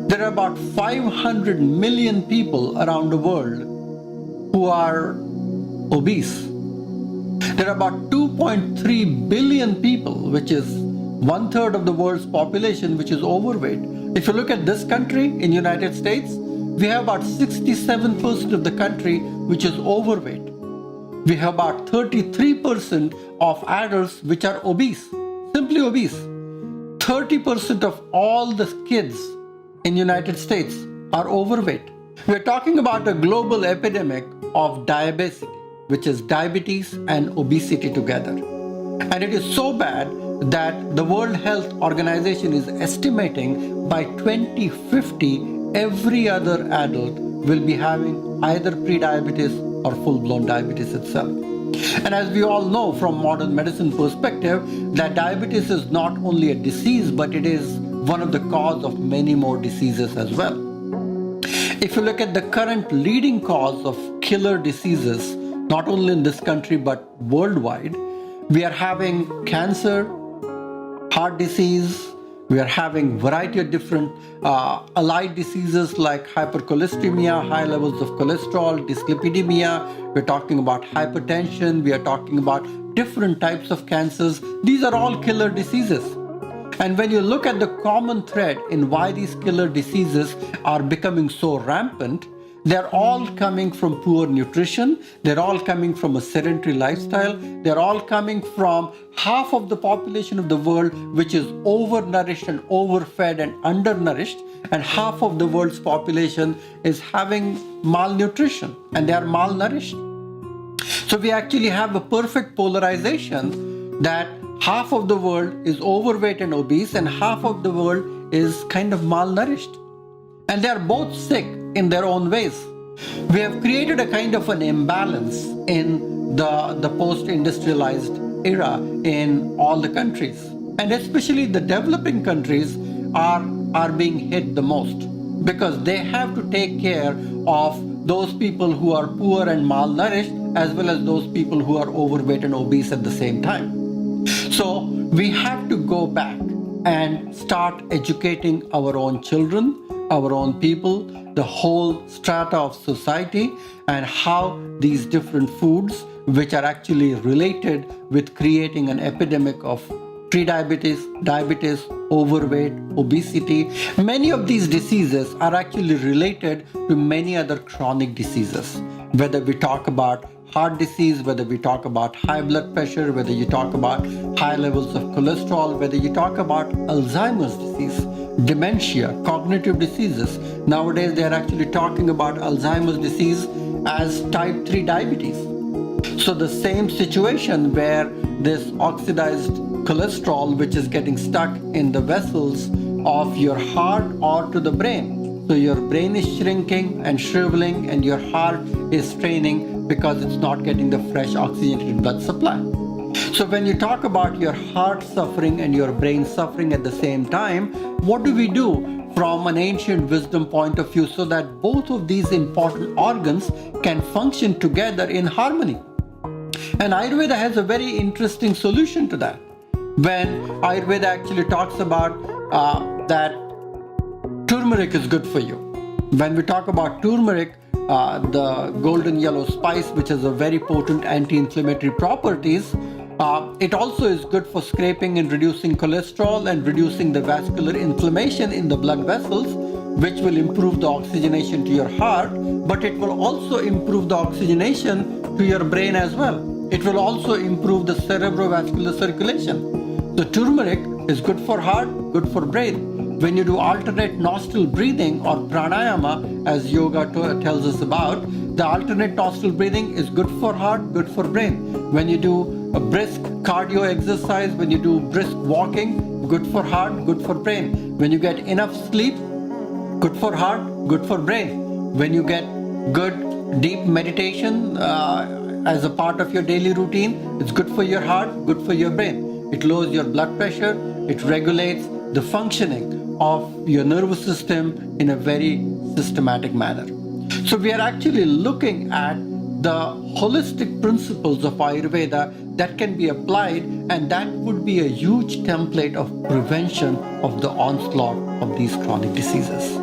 There are about 500 million people around the world who are obese. There are about 2.3 billion people, which is 1/3 of the world's population, which is overweight. If you look at this country in United States, we have about 67% of the country which is overweight. We have about 33% of adults which are obese, simply obese. 30% of all the kids in United States are overweight. We're talking about a global epidemic of diabetes, which is diabetes and obesity together. And it is so bad that the World Health Organization is estimating by 2050, every other adult will be having either pre-diabetes or full-blown diabetes itself. And as we all know from modern medicine perspective, that diabetes is not only a disease, but it is one of the cause of many more diseases as well. If you look at the current leading cause of killer diseases, not only in this country but worldwide, we are having cancer, heart disease, we are having variety of different allied diseases like hypercholesteremia, high levels of cholesterol, dyslipidemia, we're talking about hypertension, we are talking about different types of cancers. These are all killer diseases. And when you look at the common thread in why these killer diseases are becoming so rampant, they're all coming from poor nutrition, they're all coming from a sedentary lifestyle, they're all coming from half of the population of the world which is overnourished and overfed and undernourished, and half of the world's population is having malnutrition and they are malnourished. So we actually have a perfect polarization that half of the world is overweight and obese and half of the world is kind of malnourished. And they are both sick in their own ways. We have created a kind of an imbalance in the post-industrialized era in all the countries. And especially the developing countries are being hit the most because they have to take care of those people who are poor and malnourished as well as those people who are overweight and obese at the same time. So we have to go back and start educating our own children, our own people, the whole strata of society, and how these different foods, which are actually related with creating an epidemic of prediabetes, diabetes, overweight, obesity. Many of these diseases are actually related to many other chronic diseases. Whether we talk about heart disease, whether we talk about high blood pressure, whether you talk about high levels of cholesterol, whether you talk about Alzheimer's disease, dementia, cognitive diseases. Nowadays, they are actually talking about Alzheimer's disease as type 3 diabetes. So the same situation where this oxidized cholesterol, which is getting stuck in the vessels of your heart or to the brain. So your brain is shrinking and shriveling and your heart is straining because it's not getting the fresh oxygenated blood supply. So when you talk about your heart suffering and your brain suffering at the same time, what do we do from an ancient wisdom point of view so that both of these important organs can function together in harmony? And Ayurveda has a very interesting solution to that. When Ayurveda actually talks about that turmeric is good for you. When we talk about turmeric, the golden yellow spice, which has a very potent anti-inflammatory properties, it also is good for scraping and reducing cholesterol and reducing the vascular inflammation in the blood vessels, which will improve the oxygenation to your heart, but it will also improve the oxygenation to your brain as well. It will also improve the cerebrovascular circulation. So turmeric is good for heart, good for brain. When you do alternate nostril breathing or pranayama, as yoga tells us about, the alternate nostril breathing is good for heart, good for brain. When you do a brisk cardio exercise, when you do brisk walking, good for heart, good for brain. When you get enough sleep, good for heart, good for brain. When you get good deep meditation as a part of your daily routine, it's good for your heart, good for your brain. It lowers your blood pressure, it regulates the functioning of your nervous system in a very systematic manner. So we are actually looking at the holistic principles of Ayurveda that can be applied, and that would be a huge template of prevention of the onslaught of these chronic diseases.